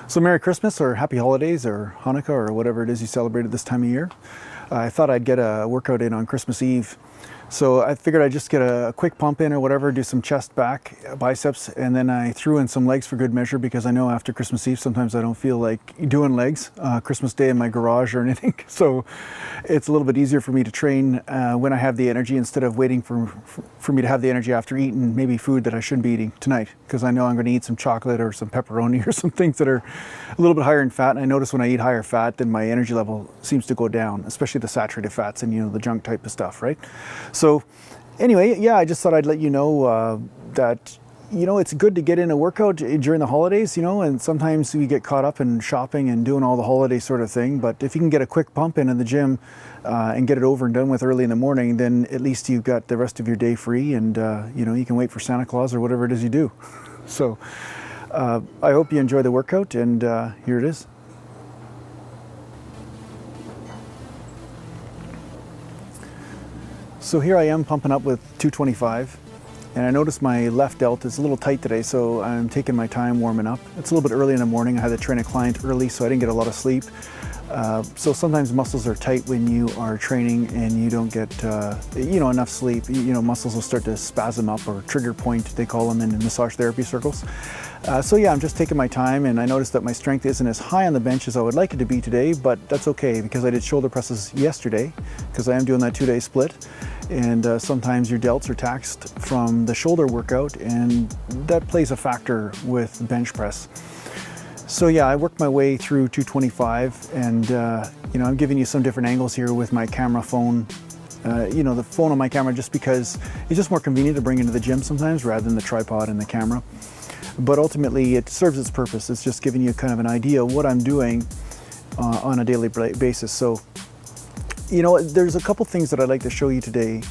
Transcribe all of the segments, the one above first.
So Merry Christmas or Happy Holidays or Hanukkah or whatever it is you celebrate at this time of year. I thought I'd get a workout in on Christmas Eve. So I figured I'd just get a quick pump in or whatever, do some chest, back, biceps, and then I threw in some legs for good measure because I know after Christmas Eve sometimes I don't feel like doing legs Christmas Day in my garage or anything. So it's a little bit easier for me to train when I have the energy instead of waiting for me to have the energy after eating maybe food that I shouldn't be eating tonight, because I know I'm going to eat some chocolate or some pepperoni or some things that are a little bit higher in fat. And I notice when I eat higher fat, then my energy level seems to go down, especially the saturated fats and, you know, the junk type of stuff, right? So anyway, yeah, I just thought I'd let you know that, you know, it's good to get in a workout during the holidays, you know, and sometimes we get caught up in shopping and doing all the holiday sort of thing. But if you can get a quick pump in the gym and get it over and done with early in the morning, then at least you've got the rest of your day free, and, you know, you can wait for Santa Claus or whatever it is you do. So I hope you enjoy the workout, and here it is. So here I am pumping up with 225, and I noticed my left delt is a little tight today, so I'm taking my time warming up. It's a little bit early in the morning. I had to train a client early, so I didn't get a lot of sleep. So sometimes muscles are tight when you are training and you don't get you know, enough sleep. You know, muscles will start to spasm up, or trigger point, they call them in massage therapy circles. So yeah, I'm just taking my time, and I noticed that my strength isn't as high on the bench as I would like it to be today, but that's okay because I did shoulder presses yesterday, because I am doing that 2-day split. And sometimes your delts are taxed from the shoulder workout, and that plays a factor with bench press. So yeah, I worked my way through 225, and you know, I'm giving you some different angles here with my camera phone. You know, the phone on my camera, just because it's just more convenient to bring into the gym sometimes rather than the tripod and the camera. But ultimately it serves its purpose. It's just giving you kind of an idea of what I'm doing on a daily basis. So, you know, there's a couple things that I'd like to show you today.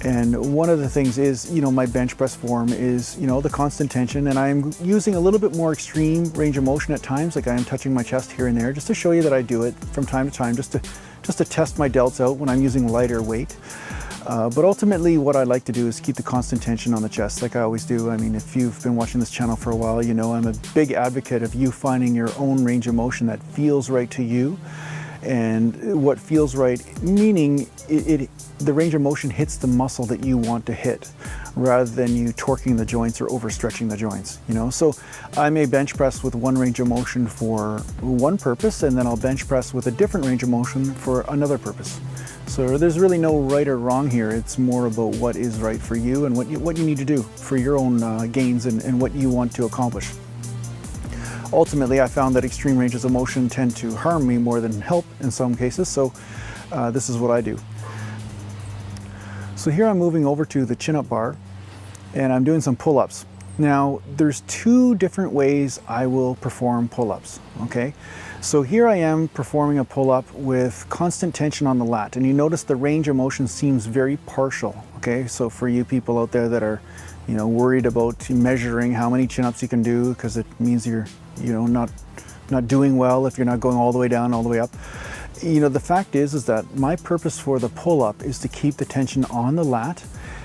And one of the things is, you know, my bench press form is, you know, the constant tension, and I'm using a little bit more extreme range of motion at times, like I am touching my chest here and there, just to show you that I do it from time to time, just to test my delts out when I'm using lighter weight. But ultimately what I like to do is keep the constant tension on the chest, like I always do. I mean, if you've been watching this channel for a while, you know I'm a big advocate of you finding your own range of motion that feels right to you. And what feels right, meaning the range of motion hits the muscle that you want to hit, rather than you torquing the joints or overstretching the joints, you know? So I may bench press with one range of motion for one purpose, and then I'll bench press with a different range of motion for another purpose. So there's really no right or wrong here. It's more about what is right for you and what you need to do for your own gains and what you want to accomplish. Ultimately, I found that extreme ranges of motion tend to harm me more than help in some cases, so this is what I do. So here I'm moving over to the chin-up bar, and I'm doing some pull-ups. Now, there's two different ways I will perform pull-ups, okay? So here I am performing a pull-up with constant tension on the lat, and you notice the range of motion seems very partial, okay? So for you people out there that are, you know, worried about measuring how many chin-ups you can do, because it means you're, you know, not doing well if you're not going all the way down, all the way up. You know, the fact is that my purpose for the pull-up is to keep the tension on the lat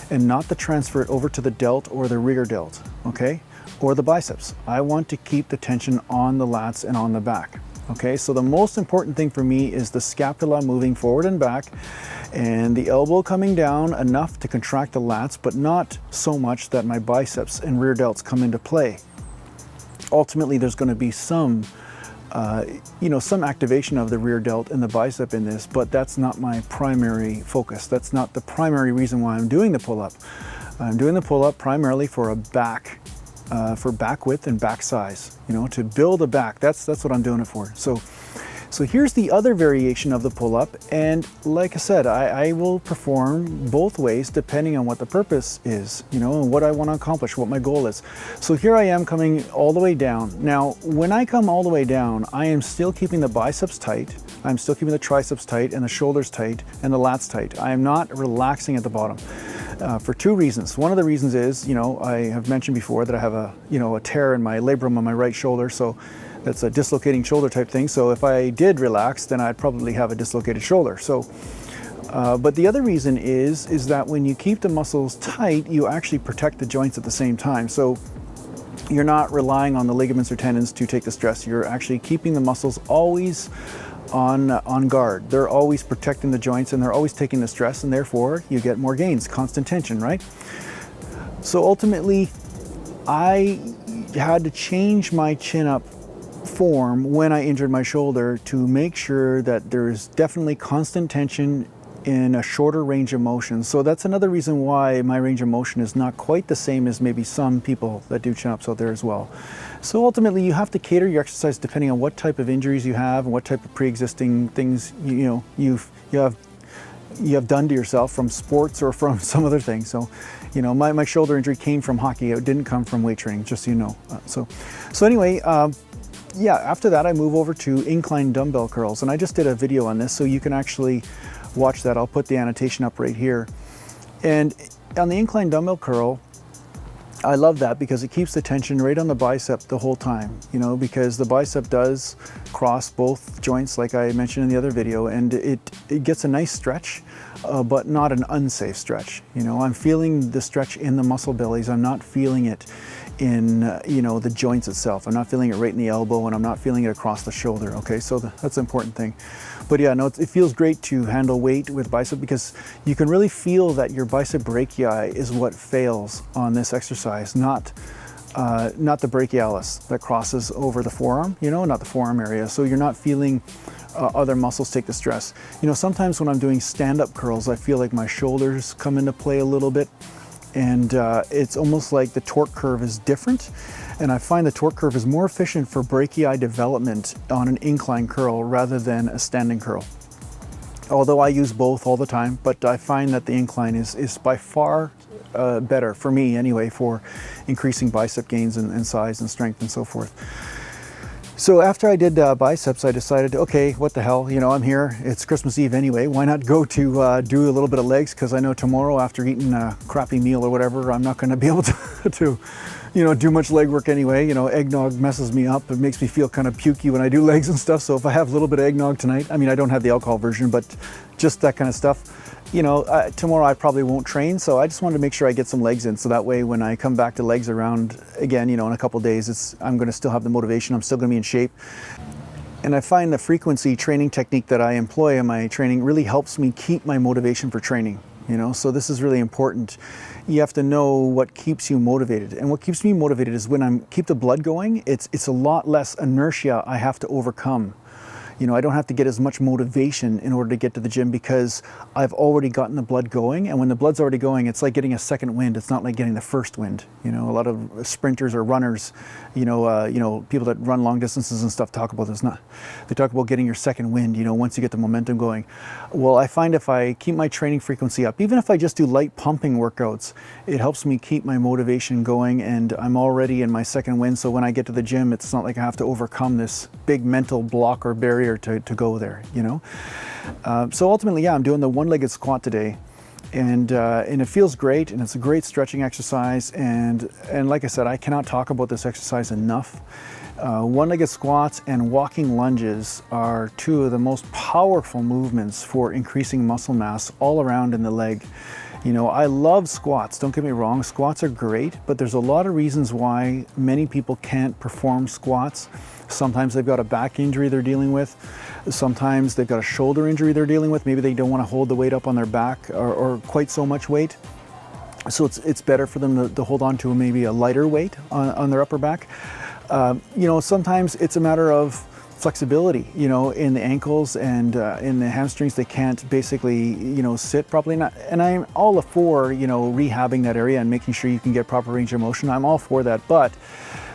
and not to transfer it over to the delt or the rear delt, okay? Or the biceps. I want to keep the tension on the lats and on the back, okay? So the most important thing for me is the scapula moving forward and back, and the elbow coming down enough to contract the lats, but not so much that my biceps and rear delts come into play. Ultimately, there's going to be some, you know, some activation of the rear delt and the bicep in this, but that's not my primary focus. That's not the primary reason why I'm doing the pull-up. I'm doing the pull-up primarily for back width and back size, you know, to build a back. That's what I'm doing it for. So here's the other variation of the pull-up, and like I said, I will perform both ways depending on what the purpose is, you know, and what I want to accomplish, what my goal is. So here I am coming all the way down. Now, when I come all the way down, I am still keeping the biceps tight, I'm still keeping the triceps tight, and the shoulders tight, and the lats tight. I am not relaxing at the bottom. For two reasons. One of the reasons is, you know, I have mentioned before that I have a tear in my labrum on my right shoulder, so that's a dislocating shoulder type thing. So if I did relax, then I'd probably have a dislocated shoulder. So, but the other reason is that when you keep the muscles tight, you actually protect the joints at the same time. So you're not relying on the ligaments or tendons to take the stress. You're actually keeping the muscles always on guard. They're always protecting the joints and they're always taking the stress, and therefore you get more gains, constant tension, right? So ultimately, I had to change my chin-up form when I injured my shoulder to make sure that there's definitely constant tension in a shorter range of motion. So that's another reason why my range of motion is not quite the same as maybe some people that do chin-ups out there as well. So ultimately, you have to cater your exercise depending on what type of injuries you have and what type of pre-existing things you have done to yourself from sports or from some other thing. So, my shoulder injury came from hockey. It didn't come from weight training, just so you know. So anyway, yeah, after that I move over to incline dumbbell curls, and I just did a video on this, so you can actually watch that. I'll put the annotation up right here. And on the incline dumbbell curl, I love that because it keeps the tension right on the bicep the whole time, because the bicep does cross both joints like I mentioned in the other video, and it gets a nice stretch, but not an unsafe stretch. I'm feeling the stretch in the muscle bellies. I'm not feeling it in the joints itself. I'm not feeling it right in the elbow, and I'm not feeling it across the shoulder. Okay, so that's an important thing. But yeah, no, it feels great to handle weight with bicep because you can really feel that your bicep brachii is what fails on this exercise, not the brachialis that crosses over the forearm, not the forearm area. So you're not feeling other muscles take the stress. Sometimes when I'm doing stand-up curls, I feel like my shoulders come into play a little bit, and it's almost like the torque curve is different. And I find the torque curve is more efficient for brachii development on an incline curl rather than a standing curl. Although I use both all the time, but I find that the incline is by far better, for me anyway, for increasing bicep gains and size and strength and so forth. So after I did biceps, I decided, okay, what the hell, I'm here, it's Christmas Eve anyway, why not go to do a little bit of legs, because I know tomorrow after eating a crappy meal or whatever, I'm not going to be able to do much leg work anyway. Eggnog messes me up. It makes me feel kind of pukey when I do legs and stuff. So if I have a little bit of eggnog tonight, I don't have the alcohol version, but just that kind of stuff, tomorrow I probably won't train. So I just wanted to make sure I get some legs in. So that way, when I come back to legs around again, in a couple of days, I'm going to still have the motivation. I'm still going to be in shape. And I find the frequency training technique that I employ in my training really helps me keep my motivation for training. So this is really important. You have to know what keeps you motivated. And what keeps me motivated is when I keep the blood going, it's a lot less inertia I have to overcome. I don't have to get as much motivation in order to get to the gym because I've already gotten the blood going. And when the blood's already going, it's like getting a second wind. It's not like getting the first wind. A lot of sprinters or runners, people that run long distances and stuff talk about this. They talk about getting your second wind, once you get the momentum going. Well, I find if I keep my training frequency up, even if I just do light pumping workouts, it helps me keep my motivation going, and I'm already in my second wind. So when I get to the gym, it's not like I have to overcome this big mental block or barrier to go there, So ultimately, yeah, I'm doing the one-legged squat today, and it feels great, and it's a great stretching exercise, and like I said, I cannot talk about this exercise enough. One-legged squats and walking lunges are two of the most powerful movements for increasing muscle mass all around in the leg. I love squats, don't get me wrong, squats are great, but there's a lot of reasons why many people can't perform squats. Sometimes they've got a back injury they're dealing with. Sometimes they've got a shoulder injury they're dealing with. Maybe they don't want to hold the weight up on their back or quite so much weight. So it's better for them to hold on to maybe a lighter weight on their upper back. Sometimes it's a matter of flexibility, in the ankles and in the hamstrings. They can't basically, sit properly. And I'm all for, rehabbing that area and making sure you can get proper range of motion. I'm all for that. But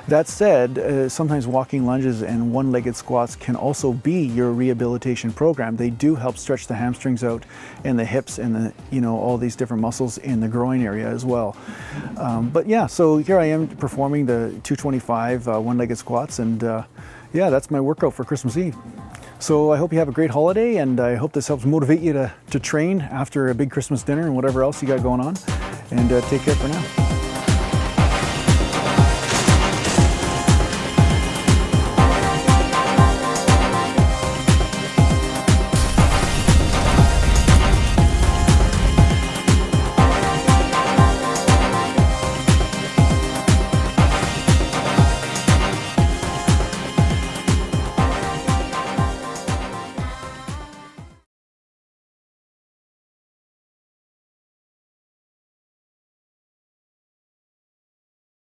that said, sometimes walking lunges and one-legged squats can also be your rehabilitation program. They do help stretch the hamstrings out and the hips and all these different muscles in the groin area as well. But yeah, so here I am performing the 225 one-legged squats, and yeah, that's my workout for Christmas Eve. So I hope you have a great holiday, and I hope this helps motivate you to train after a big Christmas dinner and whatever else you got going on. And take care for now.